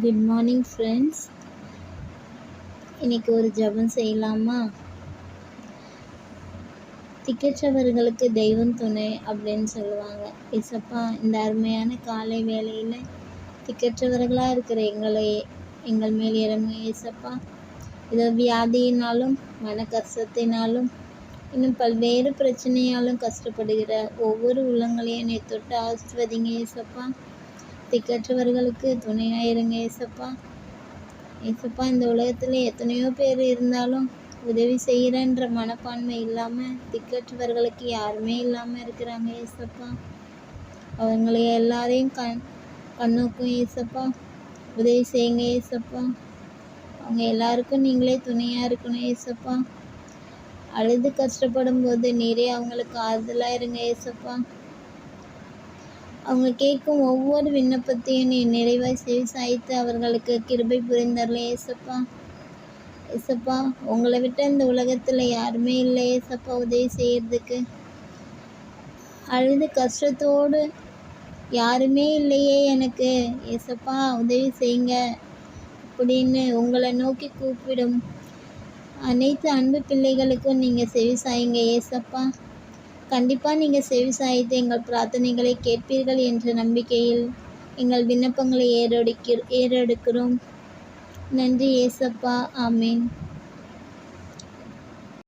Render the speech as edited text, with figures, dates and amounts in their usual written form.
Good morning friends. இன்றைக்கி ஒரு ஜெபம் செய்யலாமா? திக்கற்றவர்களுக்கு தெய்வம் துணை அப்படின்னு சொல்லுவாங்க. ஏசப்பா, இந்த அருமையான காலை வேளையில் திக்கற்றவர்களாக இருக்கிற எங்கள் மேல் இறங்கும் ஏசப்பா. இதோ வியாதியினாலும் மன கஷ்டத்தினாலும் இன்னும் பல்வேறு பிரச்சனையாலும் கஷ்டப்படுகிற ஒவ்வொரு உள்ளங்களையும் நீ தொட்டு ஆசிர்வதிங்க ஏசப்பா. திக்கற்றவர்களுக்கு துணையாக இருங்க ஏசப்பா. ஏசப்பா, இந்த உலகத்தில் எத்தனையோ பேர் இருந்தாலும் உதவி செய்கிறன்ற மனப்பான்மை இல்லாமல் திக்கற்றவர்களுக்கு யாருமே இல்லாமல் இருக்கிறாங்க ஏசப்பா. அவங்களை எல்லாரையும் கண்ணோக்கும் ஏசப்பா. உதவி செய்யுங்க ஏசப்பா. அவங்க எல்லாருக்கும் நீங்களே துணையாக இருக்கணும் ஏசப்பா. அழுது கஷ்டப்படும் போது நீரே அவங்களுக்கு ஆறுதலாக இருங்க ஏசப்பா. அவங்க கேட்கும் ஒவ்வொரு விண்ணப்பத்தையும் நீ நிறைவாய் செவி சாய்த்து அவர்களுக்கு கிருபை புரிந்தரல ஏசப்பா. ஏசப்பா, உங்களை விட்டு இந்த உலகத்தில் யாருமே இல்லை ஏசப்பா உதவி செய்கிறதுக்கு. அழுது கஷ்டத்தோடு யாருமே இல்லையே எனக்கு ஏசப்பா உதவி செய்யுங்க அப்படின்னு உங்களை நோக்கி கூப்பிடும் அனைத்து அன்பு பிள்ளைகளுக்கும் நீங்கள் செவி சாயுங்க ஏசப்பா. கண்டிப்பாக நீங்கள் செவி சாய்த்து எங்கள் பிரார்த்தனைகளை கேட்பீர்கள் என்ற நம்பிக்கையில் எங்கள் விண்ணப்பங்களை ஏறெடுக்கிறோம். நன்றி ஏசப்பா. ஆமேன்.